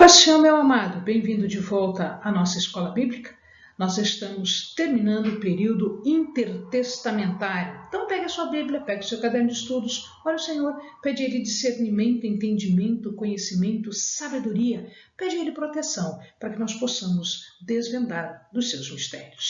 paz do Senhor, meu amado, bem-vindo de volta à nossa escola bíblica. Nós estamos terminando o período intertestamentário. Então pegue a sua Bíblia, pegue o seu caderno de estudos, ore ao Senhor, pede a Ele discernimento, entendimento, conhecimento, sabedoria, pede a Ele proteção, para que nós possamos desvendar dos seus mistérios.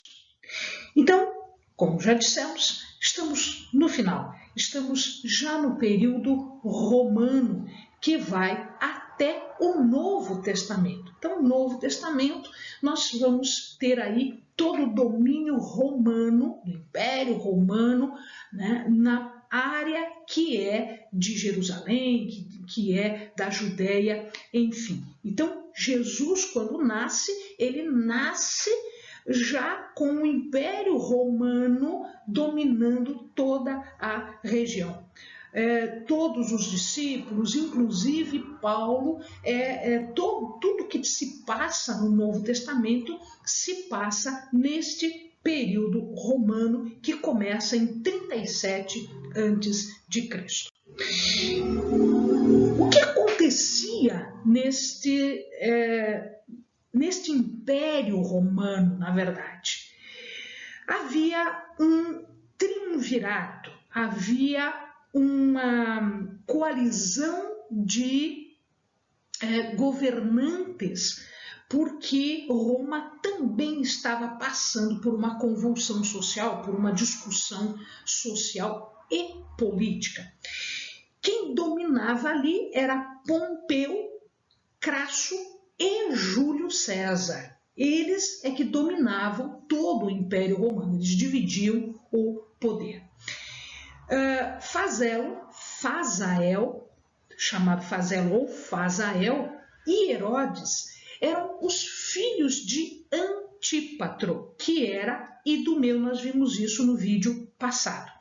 Então, como já dissemos, estamos no final, estamos já no período romano, que vai até o Novo Testamento. Então, no Novo Testamento, nós vamos ter aí todo o domínio romano, do Império Romano, né, na área que é de Jerusalém, que é da Judéia, enfim. Então, Jesus, quando nasce, ele nasce já com o Império Romano dominando toda a região. Todos os discípulos, inclusive Paulo, tudo que se passa no Novo Testamento se passa neste período romano que começa em 37 a.C. O que acontecia neste Império Romano, na verdade? Havia um triunvirato, havia uma coalizão de governantes, porque Roma também estava passando por uma convulsão social, por uma discussão social e política. Quem dominava ali era Pompeu, Crasso e Júlio César. Eles é que dominavam todo o Império Romano, eles dividiam o poder. Fazael, chamado Fazelo ou Fazael, e Herodes eram os filhos de Antípatro, que era Idumeu, nós vimos isso no vídeo passado.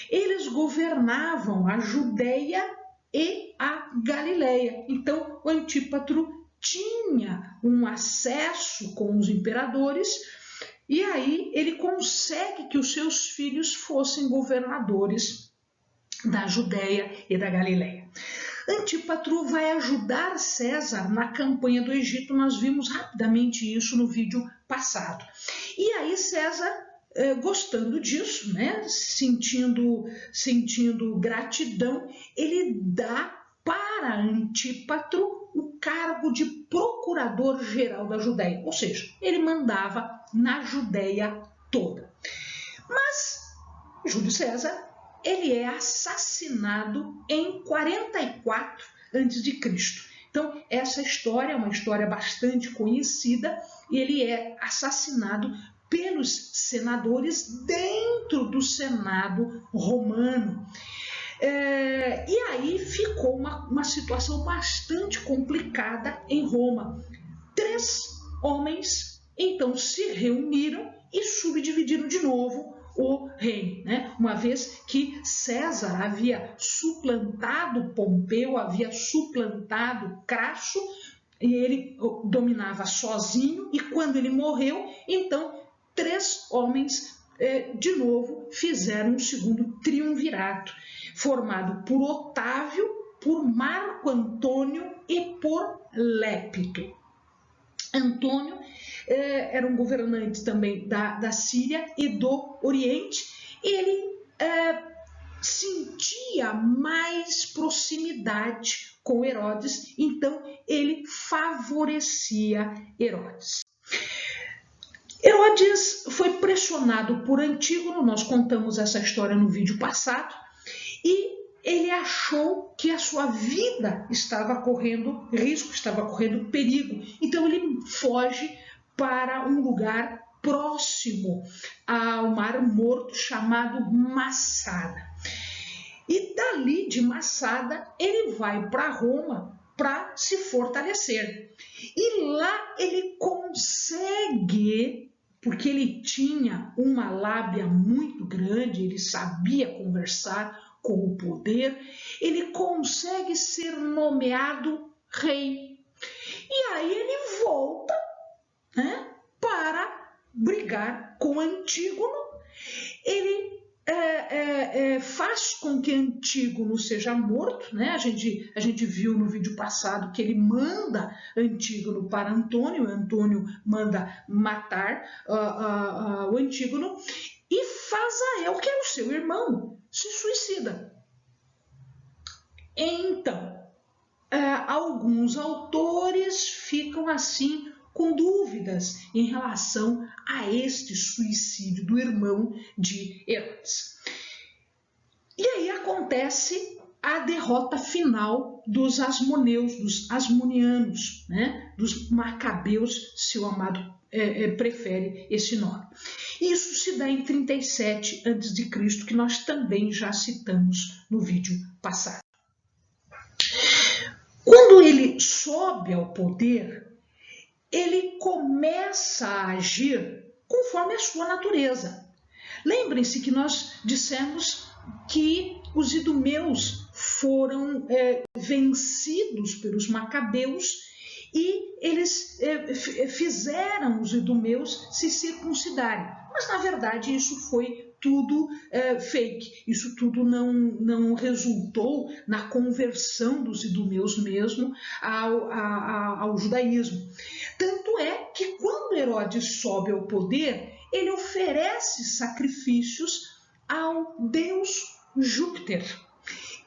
Eles governavam a Judéia e a Galileia. Então, o Antípatro tinha um acesso com os imperadores e aí ele consegue que os seus filhos fossem governadores da Judéia e da Galileia. Antípatro vai ajudar César na campanha do Egito, nós vimos rapidamente isso no vídeo passado. E aí César, gostando disso, né, sentindo gratidão, ele dá para Antípatro o cargo de procurador-geral da Judéia, ou seja, ele mandava na Judéia toda. Mas Júlio César, ele é assassinado em 44 a.C. Então, essa história é uma história bastante conhecida e ele é assassinado pelos senadores dentro do Senado romano. E aí ficou uma situação bastante complicada em Roma. 3 homens, então, se reuniram e subdividiram de novo o reino, né? Uma vez que César havia suplantado Pompeu, havia suplantado Crasso, e ele dominava sozinho, e quando ele morreu, então 3 homens de novo fizeram um segundo triunvirato, formado por Otávio, por Marco Antônio e por Lépito. Antônio era um governante também da Síria e do Oriente. Ele sentia mais proximidade com Herodes, então ele favorecia Herodes. Herodes foi pressionado por Antígono, nós contamos essa história no vídeo passado, e ele achou que a sua vida estava correndo risco, estava correndo perigo. Então ele foge para um lugar próximo ao Mar Morto chamado Massada. E dali de Massada ele vai para Roma para se fortalecer. E lá ele consegue, porque ele tinha uma lábia muito grande, ele sabia conversar com o poder, ele consegue ser nomeado rei. E aí ele volta, né, para brigar com Antígono. Ele faz com que Antígono seja morto, né? A gente viu no vídeo passado que ele manda Antígono para Antônio, Antônio manda matar o Antígono, e Fazael, que era o seu irmão, se suicida. Então, alguns autores ficam assim com dúvidas em relação a este suicídio do irmão de Herodes. E aí acontece a derrota final dos asmoneus, dos asmonianos, né? Dos macabeus, se o amado prefere esse nome. Isso se dá em 37 a.C., que nós também já citamos no vídeo passado. Quando ele sobe ao poder, ele começa a agir conforme a sua natureza. Lembrem-se que nós dissemos que os idumeus foram vencidos pelos macabeus e eles fizeram os idumeus se circuncidarem. Mas, na verdade, isso foi tudo fake. Isso tudo não resultou na conversão dos idumeus mesmo ao judaísmo. Tanto é que quando Herodes sobe ao poder, ele oferece sacrifícios ao deus Júpiter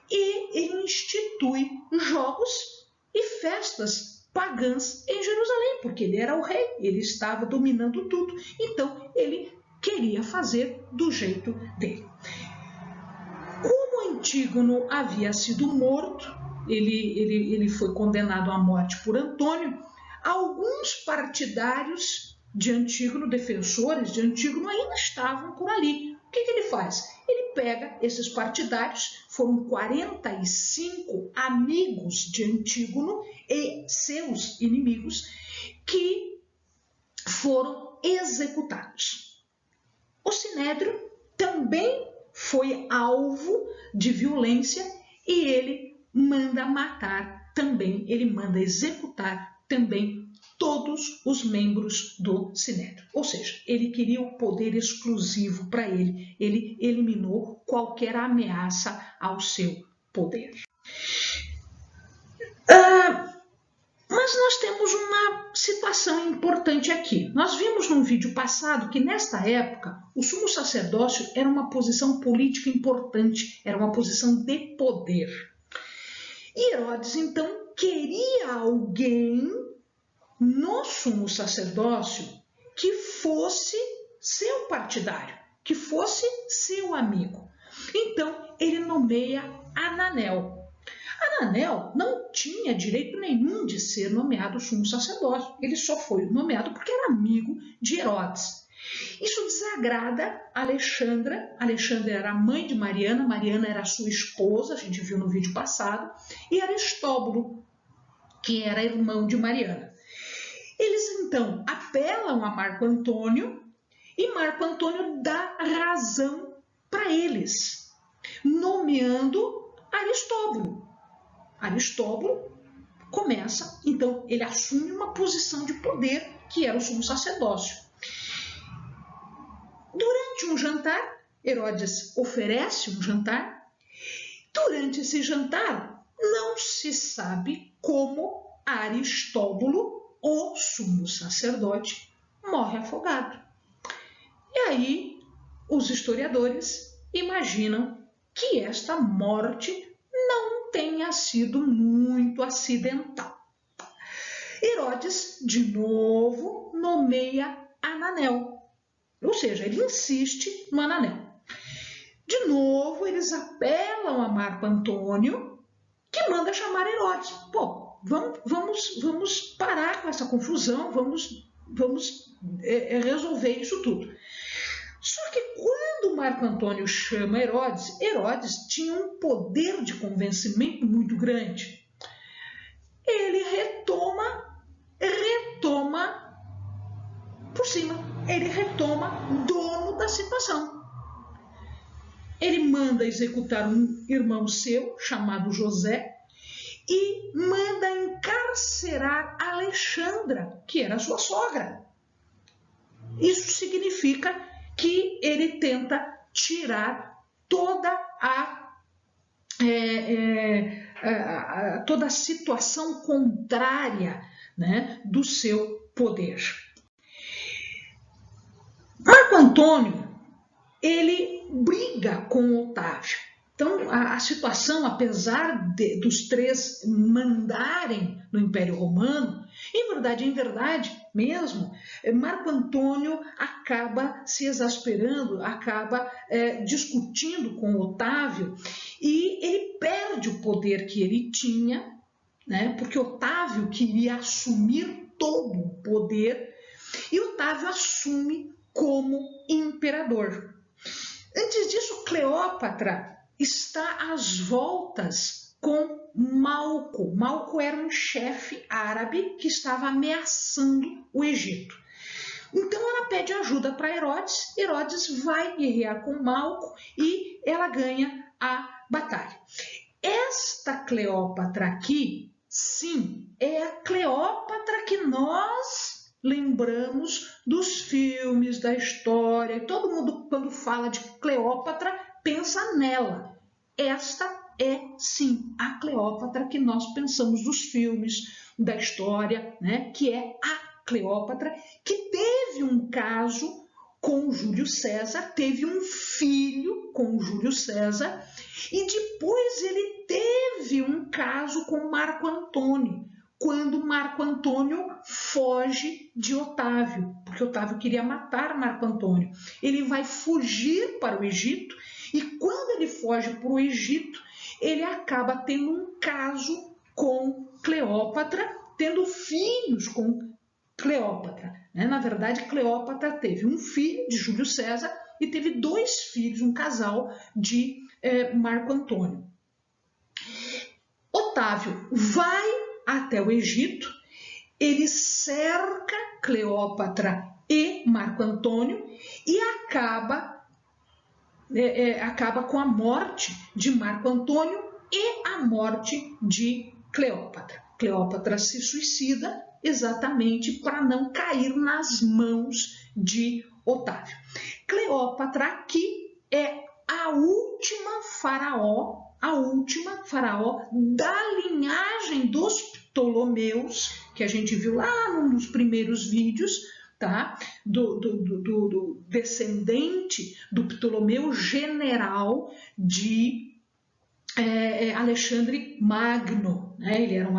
e ele institui jogos e festas pagãs em Jerusalém, porque ele era o rei, ele estava dominando tudo, então ele queria fazer do jeito dele. Como Antígono havia sido morto, ele foi condenado à morte por Antônio, alguns partidários de Antígono, defensores de Antígono, ainda estavam por ali. O que ele faz? Ele pega esses partidários, foram 45 amigos de Antígono e seus inimigos que foram executados. O Sinédrio também foi alvo de violência e ele manda matar também, ele manda executar também todos os membros do Sinédrio. Ou seja, ele queria o poder exclusivo para ele. Ele eliminou qualquer ameaça ao seu poder. Mas nós temos uma situação importante aqui. Nós vimos no vídeo passado que nesta época o sumo sacerdócio era uma posição política importante, era uma posição de poder. E Herodes então queria alguém no sumo sacerdócio que fosse seu partidário, que fosse seu amigo. Então ele nomeia Ananel. Ananel não tinha direito nenhum de ser nomeado sumo sacerdócio. Ele só foi nomeado porque era amigo de Herodes. Isso desagrada Alexandra. Alexandra era a mãe de Mariana, Mariana era sua esposa, a gente viu no vídeo passado, e Aristóbulo, que era irmão de Mariana. Eles então apelam a Marco Antônio e Marco Antônio dá razão para eles, nomeando Aristóbulo. Aristóbulo começa, então ele assume uma posição de poder que era o sumo sacerdócio. Durante um jantar, Herodes oferece um jantar. Durante esse jantar, não se sabe como Aristóbulo, o sumo sacerdote, morre afogado. E aí, os historiadores imaginam que esta morte não tenha sido muito acidental. Herodes, de novo, nomeia Ananel, ou seja, ele insiste no Ananel. De novo, eles apelam a Marco Antônio, que manda chamar Herodes. Pô, vamos parar com essa confusão, vamos resolver isso tudo. Só que quando Marco Antônio chama Herodes, Herodes tinha um poder de convencimento muito grande. Ele retoma por cima, ele retoma dono da situação. Ele manda executar um irmão seu, chamado José, e manda encarcerar Alexandra, que era sua sogra. Isso significa que ele tenta tirar toda toda a situação contrária, né, do seu poder. Marco Antônio, ele briga com Otávio. Então, a situação, apesar dos três mandarem no Império Romano, em verdade mesmo, Marco Antônio acaba se exasperando, acaba discutindo com Otávio, e ele perde o poder que ele tinha, né, porque Otávio queria assumir todo o poder, e Otávio assume como imperador. Antes disso, Cleópatra está às voltas com Malco. Malco era um chefe árabe que estava ameaçando o Egito. Então ela pede ajuda para Herodes. Herodes vai guerrear com Malco e ela ganha a batalha. Esta Cleópatra aqui, sim, é a Cleópatra que nós lembramos dos filmes, da história. E todo mundo, quando fala de Cleópatra, pensa nela. Esta é, sim, a Cleópatra que nós pensamos dos filmes, da história, né? Que é a Cleópatra que teve um caso com Júlio César, teve um filho com Júlio César e depois ele teve um caso com Marco Antônio, quando Marco Antônio foge de Otávio, porque Otávio queria matar Marco Antônio. Ele vai fugir para o Egito e quando ele foge para o Egito, ele acaba tendo um caso com Cleópatra, tendo filhos com Cleópatra. Na verdade, Cleópatra teve um filho de Júlio César e teve 2 filhos, um casal de Marco Antônio. Otávio vai até o Egito, ele cerca Cleópatra e Marco Antônio e acaba com a morte de Marco Antônio e a morte de Cleópatra. Cleópatra se suicida exatamente para não cair nas mãos de Otávio. Cleópatra aqui é a última faraó da linhagem dos Ptolomeus, que a gente viu lá num dos primeiros vídeos, tá? Do descendente do Ptolomeu general de Alexandre Magno, né? Ele era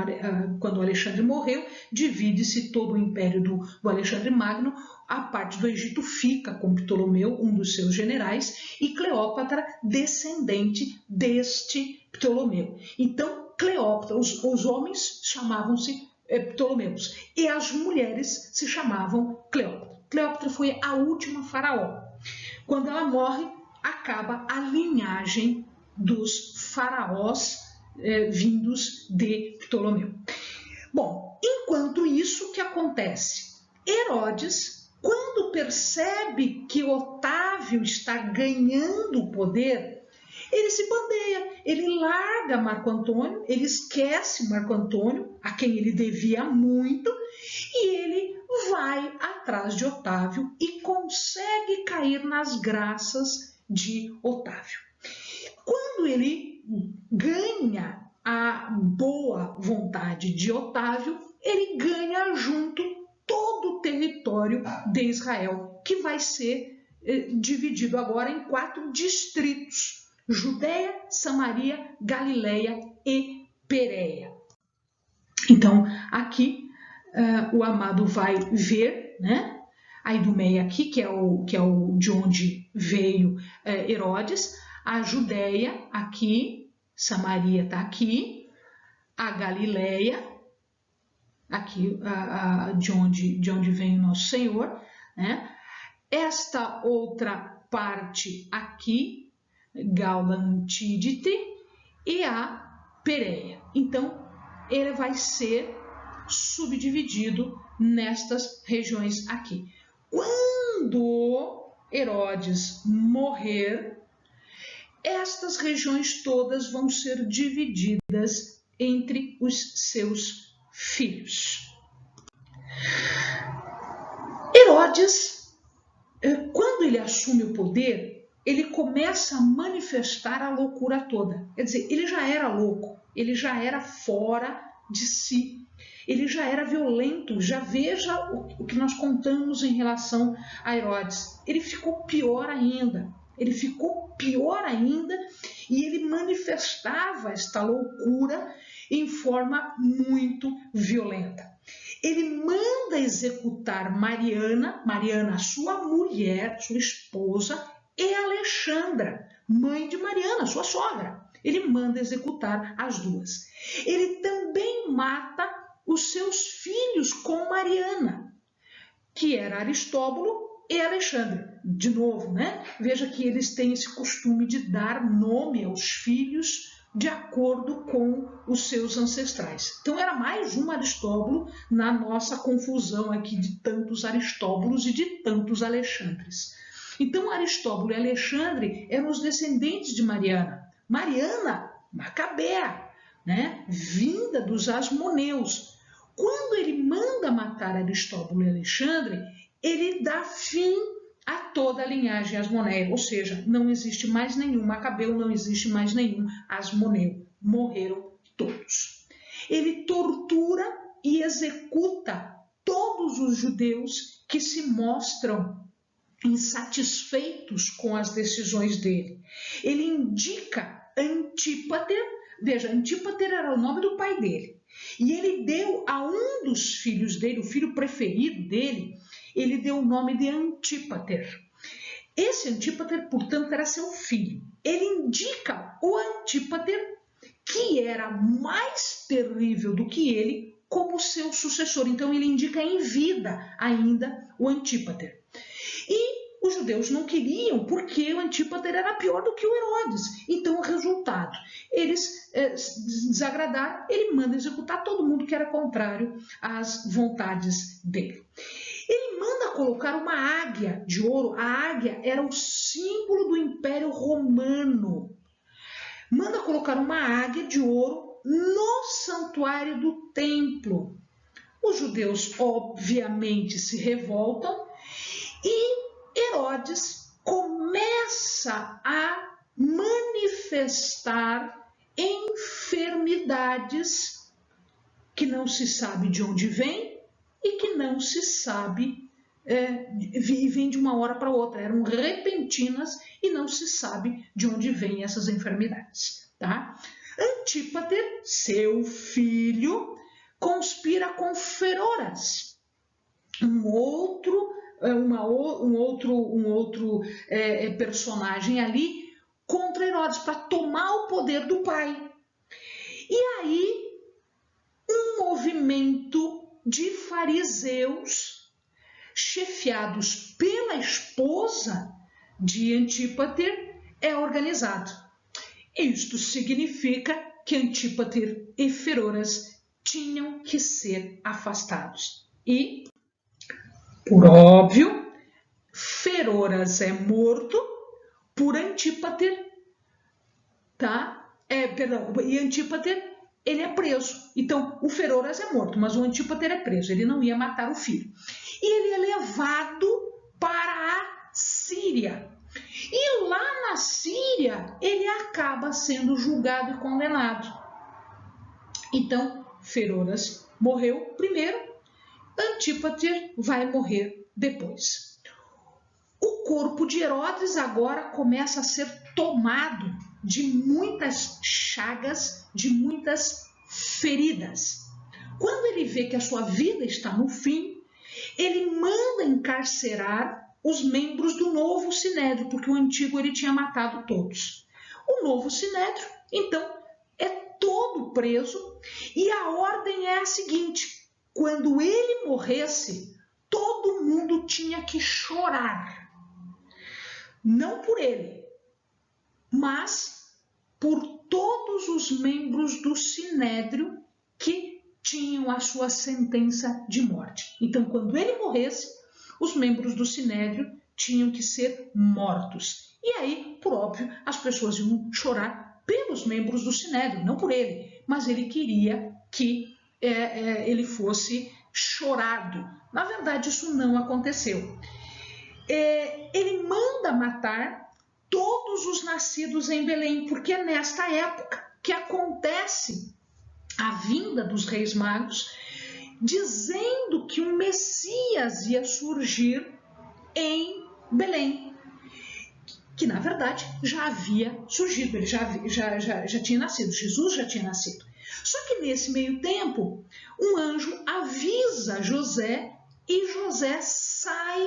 quando Alexandre morreu, divide-se todo o império do Alexandre Magno, a parte do Egito fica com Ptolomeu, um dos seus generais, e Cleópatra, descendente deste Ptolomeu. Então, Cleópatra, os homens chamavam-se Ptolomeus e as mulheres se chamavam Cleópatra. Cleópatra foi a última faraó. Quando ela morre, acaba a linhagem dos faraós vindos de Ptolomeu. Bom, enquanto isso, o que acontece? Herodes, quando percebe que Otávio está ganhando o poder, ele se bandeia, ele larga Marco Antônio, ele esquece Marco Antônio, a quem ele devia muito, e ele vai atrás de Otávio e consegue cair nas graças de Otávio. Quando ele ganha a boa vontade de Otávio, ele ganha junto todo o território de Israel, que vai ser dividido agora em 4 distritos: Judeia, Samaria, Galileia e Pérea. Então, aqui o amado vai ver, né, a Idumeia aqui, que é o de onde veio Herodes, a Judeia aqui, Samaria está aqui, a Galileia, aqui de onde vem o nosso Senhor, né? Esta outra parte aqui, Gaula Antídite, e a Pérea. Então, ele vai ser subdividido nestas regiões aqui. Quando Herodes morrer, estas regiões todas vão ser divididas entre os seus filhos. Herodes, quando ele assume o poder, ele começa a manifestar a loucura toda. Quer dizer, ele já era louco, ele já era fora de si, ele já era violento. Já veja o que nós contamos em relação a Herodes. Ele ficou pior ainda, e ele manifestava esta loucura em forma muito violenta. Ele manda executar Mariana, sua mulher, sua esposa, e Alexandra, mãe de Mariana, sua sogra. Ele manda executar as duas. Ele também mata os seus filhos com Mariana, que era Aristóbulo e Alexandre. De novo, né? Veja que eles têm esse costume de dar nome aos filhos de acordo com os seus ancestrais. Então era mais um Aristóbulo na nossa confusão aqui de tantos Aristóbulos e de tantos Alexandres. Então Aristóbulo e Alexandre eram os descendentes de Mariana. Mariana, Macabea, né? Vinda dos Asmoneus. Quando ele manda matar Aristóbulo e Alexandre, ele dá fim a toda a linhagem asmoneia, ou seja, não existe mais nenhum Macabeu, não existe mais nenhum Asmoneu, morreram todos. Ele tortura e executa todos os judeus que se mostram insatisfeitos com as decisões dele. Ele indica Antípater, veja, Antípater era o nome do pai dele, e ele deu a um dos filhos dele, o filho preferido dele, ele deu o nome de Antípater. Esse Antípater, portanto, era seu filho. Ele indica o Antípater, que era mais terrível do que ele, como seu sucessor. Então ele indica em vida ainda o Antípater. E os judeus não queriam, porque o Antípater era pior do que o Herodes. Então o resultado, eles desagradaram, ele manda executar todo mundo que era contrário às vontades dele. Ele manda colocar uma águia de ouro. A águia era o símbolo do Império Romano. Manda colocar uma águia de ouro no santuário do templo. Os judeus, obviamente, se revoltam e Herodes começa a manifestar enfermidades que não se sabe de onde vem e que não se sabe, vivem de uma hora para outra, eram repentinas e não se sabe de onde vêm essas enfermidades. Tá? Antípater, seu filho, conspira com Feroras, um outro personagem ali, contra Herodes, para tomar o poder do pai. E aí, um movimento de fariseus, chefiados pela esposa de Antípater, é organizado. Isto significa que Antípater e Feroras tinham que ser afastados. E, por óbvio, Feroras é morto por Antípater, tá? E Antípater, ele é preso. Então, o Feroras é morto, mas o Antípater é preso. Ele não ia matar o filho. E ele é levado para a Síria. E lá na Síria, ele acaba sendo julgado e condenado. Então, Feroras morreu primeiro, Antípater vai morrer depois. O corpo de Herodes agora começa a ser tomado de muitas chagas, de muitas feridas. Quando ele vê que a sua vida está no fim, ele manda encarcerar os membros do novo sinédrio, porque o antigo ele tinha matado todos. O novo sinédrio, então, é todo preso e a ordem é a seguinte: quando ele morresse, todo mundo tinha que chorar. Não por ele, mas por todos os membros do sinédrio que tinham a sua sentença de morte. Então, quando ele morresse, os membros do sinédrio tinham que ser mortos. E aí, por óbvio, as pessoas iam chorar pelos membros do sinédrio, não por ele, mas ele queria que ele fosse chorado. Na verdade, isso não aconteceu. Ele manda matar todos os nascidos em Belém, porque é nesta época que acontece a vinda dos reis magos, dizendo que um Messias ia surgir em Belém, que na verdade já havia surgido, ele já tinha nascido, Jesus já tinha nascido. Só que nesse meio tempo, um anjo avisa José e José sai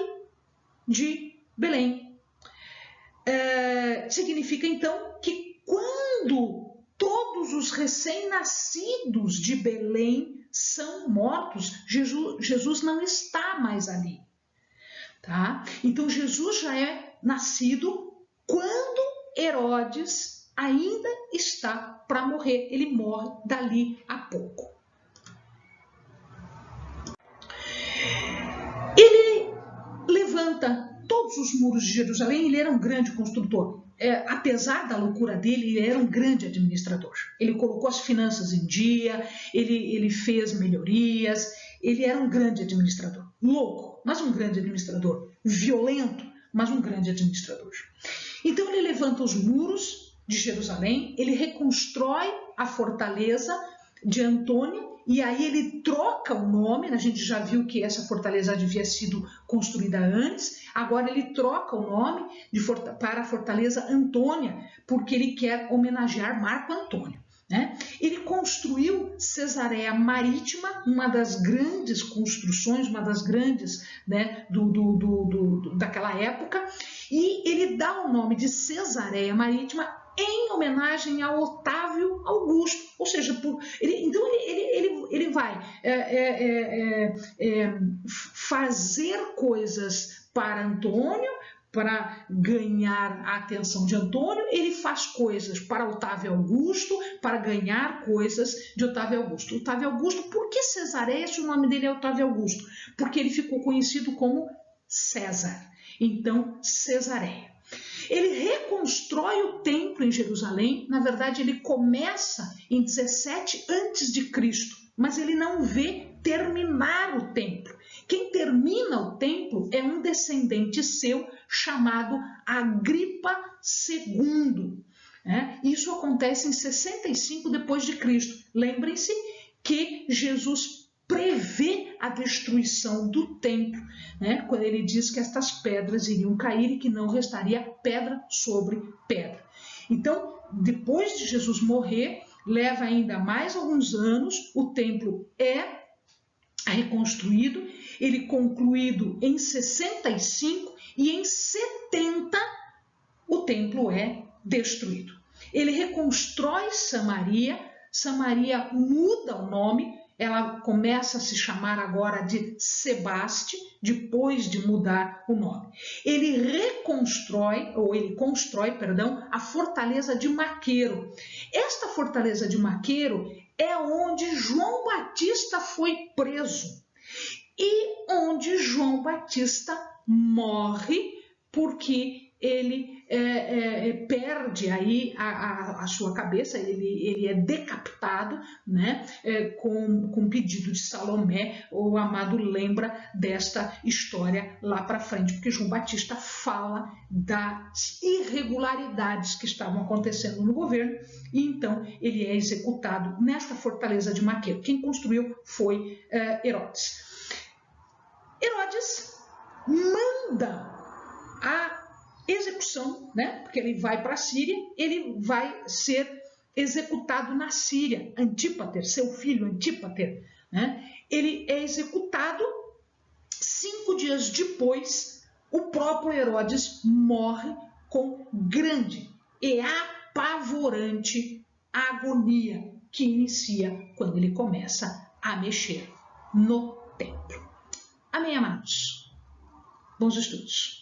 de Belém. Significa então que quando todos os recém-nascidos de Belém são mortos, Jesus não está mais ali. Tá? Então Jesus já é nascido quando Herodes ainda está para morrer. Ele morre dali a pouco. Ele levanta todos os muros de Jerusalém. Ele era um grande construtor. Apesar da loucura dele, ele era um grande administrador. Ele colocou as finanças em dia, ele fez melhorias, ele era um grande administrador. Louco, mas um grande administrador. Violento, mas um grande administrador. Então ele levanta os muros de Jerusalém, ele reconstrói a fortaleza de Antônia, e aí ele troca o nome. A gente já viu que essa fortaleza havia sido construída antes, agora ele troca o nome para a fortaleza Antônia, porque ele quer homenagear Marco Antônio. Né? Ele construiu Cesareia Marítima, uma das grandes construções, uma das grandes, né, daquela época, e ele dá o nome de Cesareia Marítima em homenagem a Otávio Augusto, ou seja, então ele vai fazer coisas para Antônio, para ganhar a atenção de Antônio, ele faz coisas para Otávio Augusto, para ganhar coisas de Otávio Augusto. Otávio Augusto, por que Cesareia se o nome dele é Otávio Augusto? Porque ele ficou conhecido como César. Então, Cesareia. Ele reconstrói o templo em Jerusalém. Na verdade, ele começa em 17 a.C., mas ele não vê terminar o templo. Quem termina o templo é um descendente seu chamado Agripa II. Isso acontece em 65 d.C. Lembrem-se que Jesus prevê a destruição do templo, né? Quando ele diz que estas pedras iriam cair e que não restaria pedra sobre pedra. Então, depois de Jesus morrer, leva ainda mais alguns anos, o templo é reconstruído, ele concluído em 65 e em 70 o templo é destruído. Ele reconstrói Samaria, Samaria muda o nome, ela começa a se chamar agora de Sebaste, depois de mudar o nome. Ele constrói a fortaleza de Maqueiro. Esta fortaleza de Maqueiro é onde João Batista foi preso e onde João Batista morre, porque ele perde aí a sua cabeça, ele é decapitado, né, com pedido de Salomé. O Amado lembra desta história lá para frente, porque João Batista fala das irregularidades que estavam acontecendo no governo, e então ele é executado nesta fortaleza de Maqueiro. Quem construiu foi Herodes. Herodes manda a execução, né? Porque ele vai para a Síria, ele vai ser executado na Síria. Antípater, seu filho Antípater, né? Ele é executado. 5 dias depois, o próprio Herodes morre com grande e apavorante agonia, que inicia quando ele começa a mexer no templo. Amém, amados? Bons estudos.